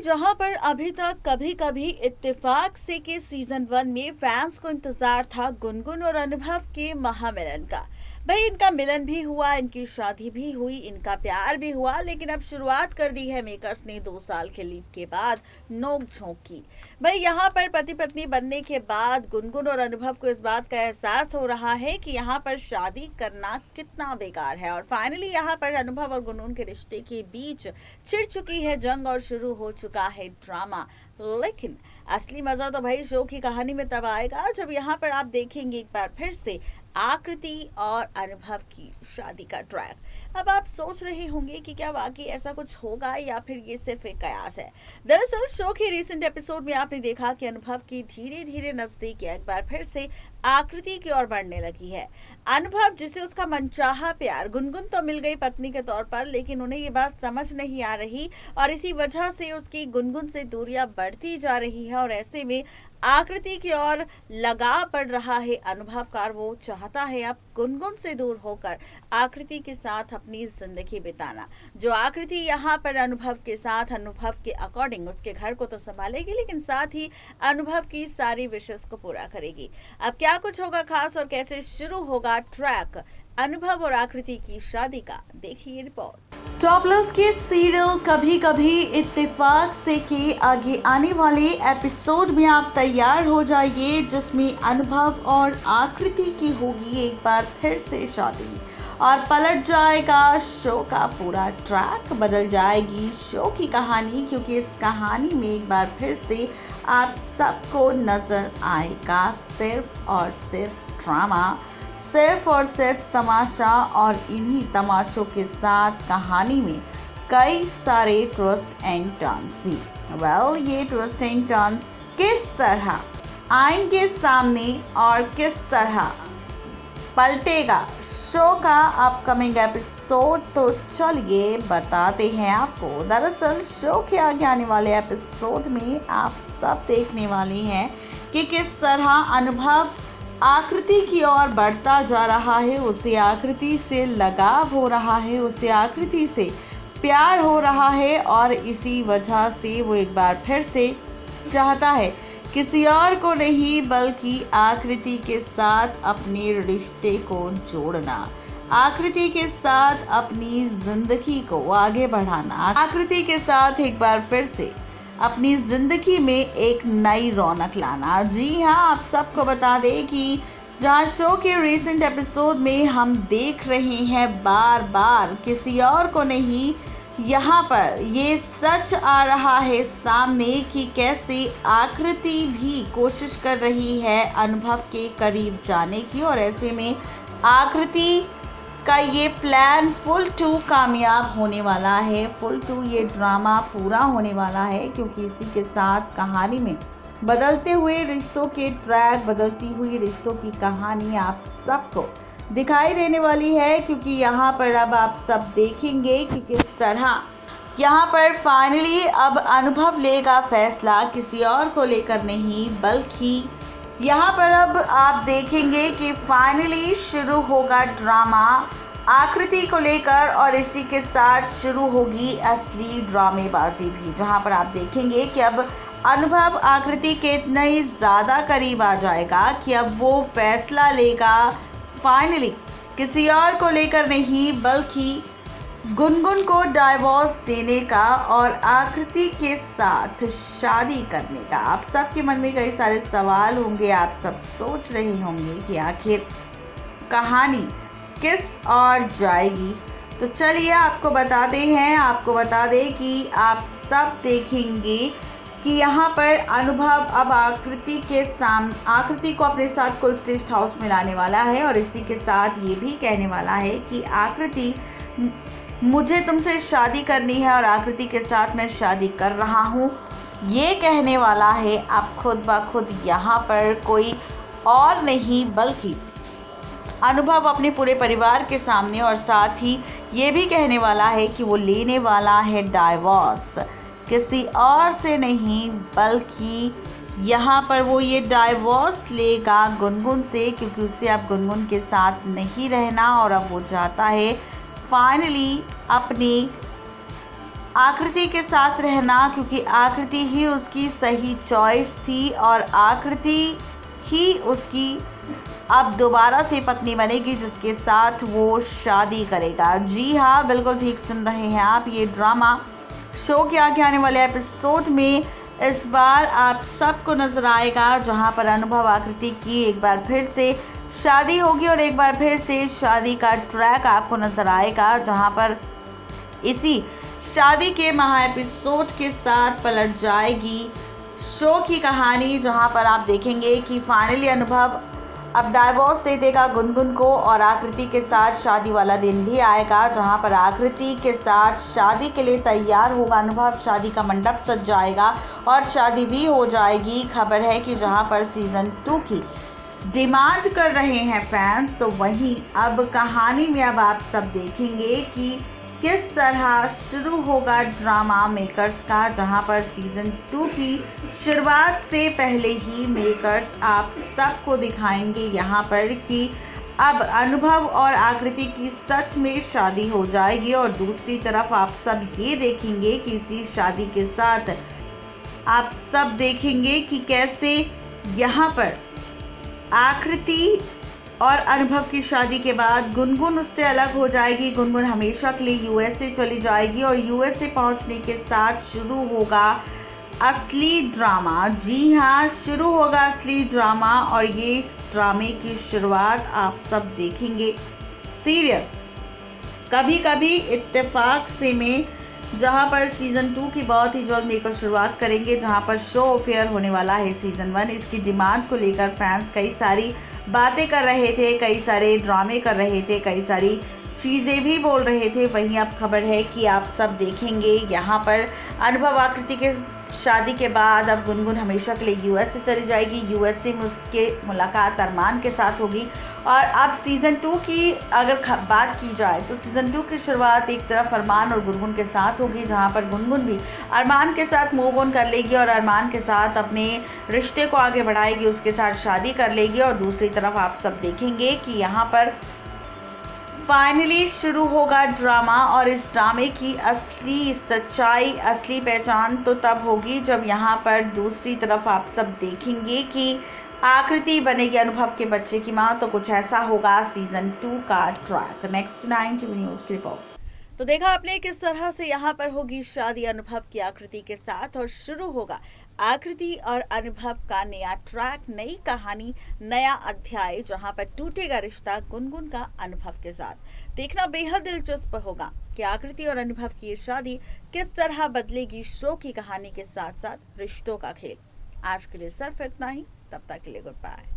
जहां पर अभी तक कभी कभी इत्तेफाक से के सीजन 1 में फैंस को इंतजार था गुनगुन और अनुभव के महामिलन का। भाई इनका मिलन भी हुआ, इनकी शादी भी हुई, इनका प्यार भी हुआ, लेकिन अब शुरुआत कर दी है मेकर्स ने 2 साल के लीप के बाद नोक झोंक की। भाई यहाँ पर पति पत्नी बनने के बाद गुनगुन और अनुभव को इस बात का एहसास हो रहा है कि यहाँ पर शादी करना कितना बेकार है, और फाइनली यहाँ पर अनुभव और गुनगुन के रिश्ते के बीच छिड़ चुकी है जंग और शुरू हो चुका है ड्रामा। लेकिन असली मजा तो भाई शो की कहानी में तब आएगा जब यहाँ पर आप देखेंगे एक बार फिर से आकृति और अनुभव की शादी का ट्रैक। अब आप सोच रहे होंगे कि क्या वाकई ऐसा कुछ होगा या फिर ये सिर्फ एक कयास है। दरअसल शो के रिसेंट एपिसोड में आपने देखा कि अनुभव की धीरे धीरे नजदीकी एक बार फिर से आकृति की ओर बढ़ने लगी है। अनुभव जिसे उसका मनचाहा प्यार गुनगुन तो मिल गई पत्नी के तौर पर, लेकिन उन्हें ये बात समझ नहीं आ रही और इसी वजह से उसकी गुनगुन से दूरियां बढ़ती जा रही है, और ऐसे में आकृति की ओर लगाव बढ़ रहा है अनुभव का। वो चाहता है अब गुनगुन से दूर होकर आकृति के साथ अपनी जिंदगी बिताना। जो आकृति यहाँ पर अनुभव के साथ अनुभव के अकॉर्डिंग उसके घर को तो संभालेगी, लेकिन साथ ही अनुभव की सारी विशेष को पूरा करेगी। अब क्या कुछ होगा खास और कैसे शुरू होगा ट्रैक अनुभव और आकृति की शादी का, देखिए रिपोर्ट। स्टार प्लस के सीरियल कभी कभी इत्तेफाक से के आगे आने वाले एपिसोड में आप तैयार हो जाइए, जिसमें अनुभव और आकृति की होगी एक बार फिर से शादी और पलट जाएगा शो का पूरा ट्रैक, बदल जाएगी शो की कहानी, क्योंकि इस कहानी में एक बार फिर से आप सबको नजर आएगा सिर्फ और सिर्फ ड्रामा, सिर्फ और सिर्फ तमाशा, और इन्हीं तमाशों के साथ कहानी में कई सारे ट्विस्ट एंड टर्न्स भी। ये ट्विस्ट एंड टर्न्स किस तरह आएंगे सामने और किस तरह पलटेगा शो का अपकमिंग एपिसोड, तो चलिए बताते हैं आपको। दरअसल शो के आगे आने वाले एपिसोड में आप सब देखने वाले हैं कि किस तरह अनुभव आकृति की ओर बढ़ता जा रहा है, उसे आकृति से लगाव हो रहा है, उसे आकृति से प्यार हो रहा है, और इसी वजह से वो एक बार फिर से चाहता है किसी और को नहीं बल्कि आकृति के साथ अपने रिश्ते को जोड़ना, आकृति के साथ अपनी जिंदगी को आगे बढ़ाना, आकृति के साथ एक बार फिर से अपनी ज़िंदगी में एक नई रौनक लाना। जी हाँ, आप सबको बता दें कि जहाँ शो के रिसेंट एपिसोड में हम देख रहे हैं बार बार किसी और को नहीं, यहाँ पर ये सच आ रहा है सामने कि कैसे आकृति भी कोशिश कर रही है अनुभव के करीब जाने की, और ऐसे में आकृति का ये प्लान फुल टू कामयाब होने वाला है, फुल टू ये ड्रामा पूरा होने वाला है, क्योंकि इसी के साथ कहानी में बदलते हुए रिश्तों के ट्रैक, बदलती हुई रिश्तों की कहानी आप सबको दिखाई देने वाली है। क्योंकि यहाँ पर अब आप सब देखेंगे कि किस तरह यहाँ पर फाइनली अब अनुभव लेगा फैसला किसी और को लेकर नहीं, बल्कि यहाँ पर अब आप देखेंगे कि फाइनली शुरू होगा ड्रामा आकृति को लेकर, और इसी के साथ शुरू होगी असली ड्रामेबाजी भी, जहाँ पर आप देखेंगे कि अब अनुभव आकृति के इतना ही ज़्यादा करीब आ जाएगा कि अब वो फैसला लेगा फाइनली किसी और को लेकर नहीं बल्कि गुनगुन को डाइवोर्स देने का और आकृति के साथ शादी करने का। आप सबके मन में कई सारे सवाल होंगे, आप सब सोच रहे होंगे कि आखिर कहानी किस ओर जाएगी। तो चलिए आपको बता दें कि आप सब देखेंगे कि यहाँ पर अनुभव अब आकृति को अपने साथ कुल टेस्ट हाउस में लाने वाला है, और इसी के साथ ये भी कहने वाला है कि आकृति मुझे तुमसे शादी करनी है और आकृति के साथ मैं शादी कर रहा हूँ, ये कहने वाला है। अब खुद ब खुद यहाँ पर कोई और नहीं बल्कि अनुभव अपने पूरे परिवार के सामने, और साथ ही ये भी कहने वाला है कि वो लेने वाला है डाइवोर्स किसी और से नहीं बल्कि यहाँ पर वो ये डाइवोर्स लेगा गुनगुन से, क्योंकि उसे अब गुनगुन के साथ नहीं रहना, और अब वो चाहता है फाइनली अपनी आकृति के साथ रहना, क्योंकि आकृति ही उसकी सही चॉइस थी और आकृति ही उसकी अब दोबारा से पत्नी बनेगी जिसके साथ वो शादी करेगा। जी हाँ, बिल्कुल ठीक सुन रहे हैं आप। ये ड्रामा शो के आगे आने वाले एपिसोड में इस बार आप सबको नजर आएगा, जहां पर अनुभव आकृति की एक बार फिर से शादी होगी और एक बार फिर से शादी का ट्रैक आपको नजर आएगा, जहां पर इसी शादी के महा एपिसोड के साथ पलट जाएगी शो की कहानी, जहां पर आप देखेंगे कि फाइनली अनुभव अब डाइवोर्स दे देगा गुनगुन को और आकृति के साथ शादी वाला दिन भी आएगा, जहां पर आकृति के साथ शादी के लिए तैयार होगा अनुभव। शादी का मंडप सज जाएगा और शादी भी हो जाएगी। खबर है कि जहां पर सीजन 2 की डिमांड कर रहे हैं फैंस, तो वहीं अब कहानी में अब आप सब देखेंगे कि किस तरह शुरू होगा ड्रामा मेकर्स का, जहां पर सीजन 2 की शुरुआत से पहले ही मेकर्स आप सबको दिखाएंगे यहां पर कि अब अनुभव और आकृति की सच में शादी हो जाएगी। और दूसरी तरफ आप सब ये देखेंगे कि इसी शादी के साथ आप सब देखेंगे कि कैसे यहां पर आकृति और अनुभव की शादी के बाद गुनगुन उससे अलग हो जाएगी। गुनगुन हमेशा के लिए यूएसए चली जाएगी और यूएसए पहुंचने के साथ शुरू होगा असली ड्रामा। जी हाँ, शुरू होगा असली ड्रामा और ये ड्रामे की शुरुआत आप सब देखेंगे सीरियल कभी कभी इत्तेफाक से में, जहां पर सीजन 2 की बहुत ही जल्द लेकर शुरुआत करेंगे, जहां पर शो अफेयर होने वाला है सीजन 1। इसकी डिमांड को लेकर फैंस कई सारी बातें कर रहे थे, कई सारे ड्रामे कर रहे थे, कई सारी चीज़ें भी बोल रहे थे। वहीं अब खबर है कि आप सब देखेंगे यहाँ पर अनुभव आकृति के शादी के बाद अब गुनगुन हमेशा के लिए यूएस से चली जाएगी। यूएसए में उसके मुलाकात अरमान के साथ होगी। और अब सीज़न 2 की अगर बात की जाए तो सीज़न 2 की शुरुआत एक तरफ अरमान और गुनगुन के साथ होगी, जहाँ पर गुनगुन भी अरमान के साथ मूव ऑन कर लेगी और अरमान के साथ अपने रिश्ते को आगे बढ़ाएगी, उसके साथ शादी कर लेगी। और दूसरी तरफ आप सब देखेंगे कि यहाँ पर फाइनली शुरू होगा ड्रामा और इस ड्रामे की असली सच्चाई, असली पहचान तो तब होगी जब यहाँ पर दूसरी तरफ आप सब देखेंगे कि आकृति बनेगी अनुभव के बच्चे की माँ। तो कुछ ऐसा होगा सीजन 2 का ट्रैक। नेक्स्ट 9 टीवी न्यूज़ की रिपोर्ट। तो देखा आपने किस तरह से यहाँ पर होगी शादी अनुभव की आकृति के साथ और शुरू होगा आकृति और अनुभव का नया ट्रैक, नई कहानी, नया अध्याय, जहां पर टूटेगा रिश्ता गुनगुन का अनुभव के साथ। देखना बेहद दिलचस्प होगा कि आकृति और अनुभव की ये शादी किस तरह बदलेगी शो की कहानी के साथ साथ रिश्तों का खेल। आज के लिए सिर्फ इतना ही, तब तक के लिए गुड बाय।